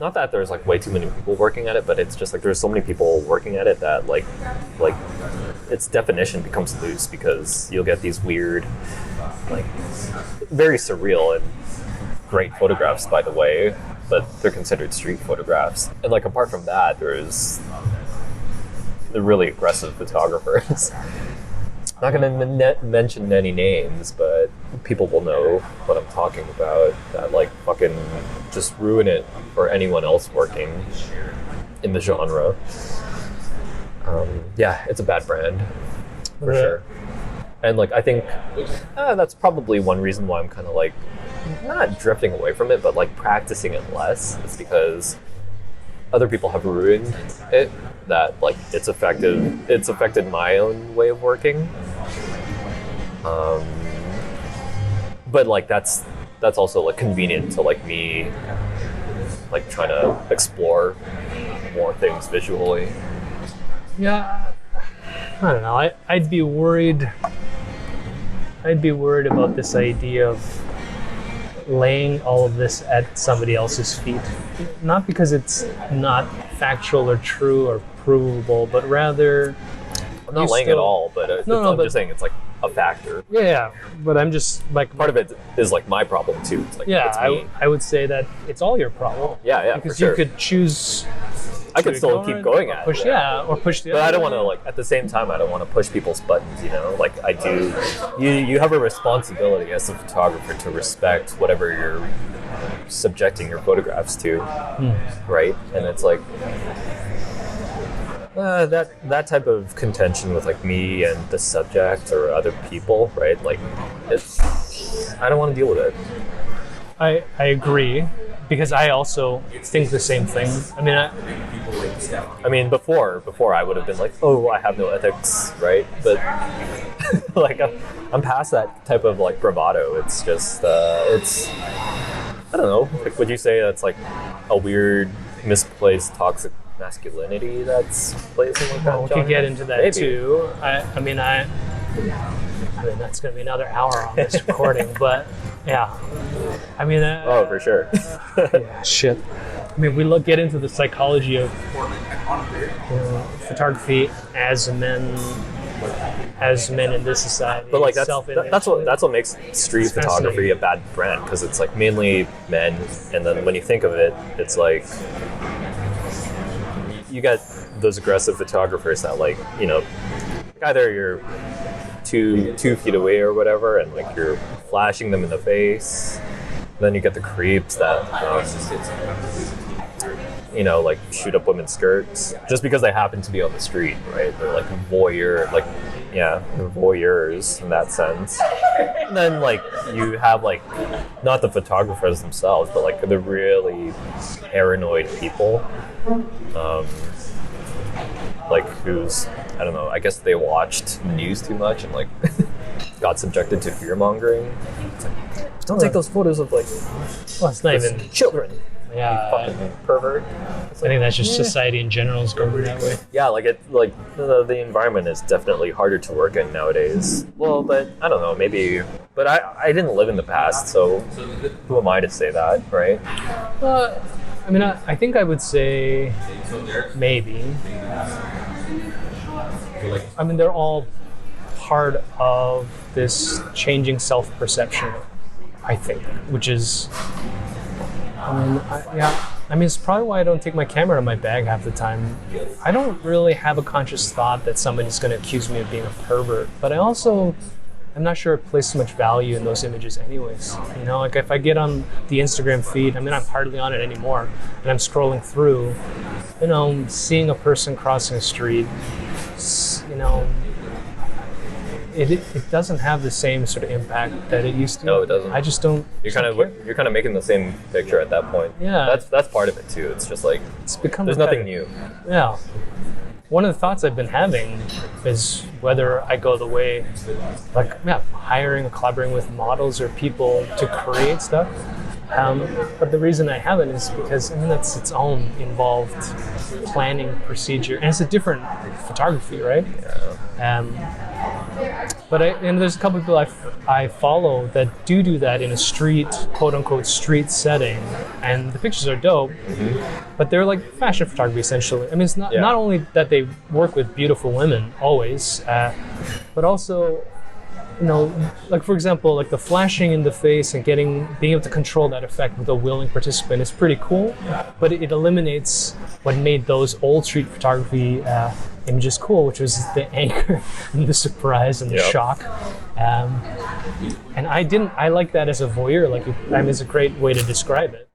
not that there's like way too many people working at it, but it's just like there's so many people working at it that like its definition becomes loose, because you'll get these weird, like very surreal and great photographs, by the way, but they're considered street photographs. And like apart from that, there's the really aggressive photographers. Not going to mention any names, but people will know what I'm talking about, that like fucking just ruin it for anyone else working in the genre. Yeah, it's a bad brand, for sure. And like I think that's probably one reason why I'm kind of like not drifting away from it, but like practicing it less. It's because other people have ruined it, that like it's affected my own way of working. But like that's also like convenient to like me like trying to explore more things visually. Yeah, I don't know. I'd be worried about this idea of laying all of this at somebody else's feet. Not because it's not factual or true or provable, but rather... I'm not laying it all, but I'm just saying it's like a factor. Yeah, but I'm just like... Part of it is like my problem too. It's like, it's me. I would say that it's all your problem. Yeah, because for sure. you could choose... I could still keep going at it. Or push the other. But I don't want to, like, at the same time, I don't want to push people's buttons, you know? Like, I do... You have a responsibility as a photographer to respect whatever you're subjecting your photographs to, right? And it's like... that type of contention with, like, me and the subject or other people, right? Like, I don't want to deal with it. I agree. Because I also think the same thing. I mean, before I would have been like, oh, I have no ethics, right? But like, I'm past that type of like bravado. It's just, it's, I don't know. Like, would you say that's like a weird, misplaced, toxic masculinity that's placing like that? Well, we could get into that too. I mean, that's going to be another hour on this recording, but yeah. I mean, oh, for sure. Yeah, shit. I mean, we get into the psychology of photography as men in this society. But like that's what makes street photography a bad brand, because it's like mainly men, and then when you think of it, it's like you got those aggressive photographers that like, you know, either you're 2 feet away or whatever, and like you're flashing them in the face. Then you get the creeps that you know, like shoot up women's skirts just because they happen to be on the street, right? They're like they're voyeurs in that sense. And then like you have like not the photographers themselves, but like the really paranoid people, like who's, I don't know, I guess they watched the news too much and like got subjected to fear mongering. It's like, don't take those photos of like, well, it's not even children. Yeah, fucking pervert. I think that's just society in general is going that way. Yeah, like the environment is definitely harder to work in nowadays. Well, but I don't know, maybe. But I didn't live in the past, so who am I to say that, right? I mean, I think I would say maybe. I mean, they're all part of this changing self-perception, I think, which is, I mean, it's probably why I don't take my camera in my bag half the time. I don't really have a conscious thought that somebody's going to accuse me of being a pervert, but I'm not sure I place so much value in those images anyways. You know, like if I get on the Instagram feed, I mean, I'm hardly on it anymore, and I'm scrolling through, you know, seeing a person crossing a street, you know, it doesn't have the same sort of impact that it used to. No, it doesn't. I just don't. You're kind of making the same picture at that point. Yeah. That's part of it too. It's just like it's become there's nothing new. Yeah. One of the thoughts I've been having is whether I go the way, like, hiring or collaborating with models or people to create stuff. But the reason I haven't is because that's its own involved planning procedure, and it's a different photography, right? But there's a couple of people I follow that do that in a street, quote unquote, street setting, and the pictures are dope. But they're like fashion photography essentially. I mean, it's not only that they work with beautiful women always, but also, like for example, like the flashing in the face and being able to control that effect with a willing participant is pretty cool, but it eliminates what made those old street photography images cool, which was the anger and the surprise and the shock. And I like that as a voyeur. It's a great way to describe it.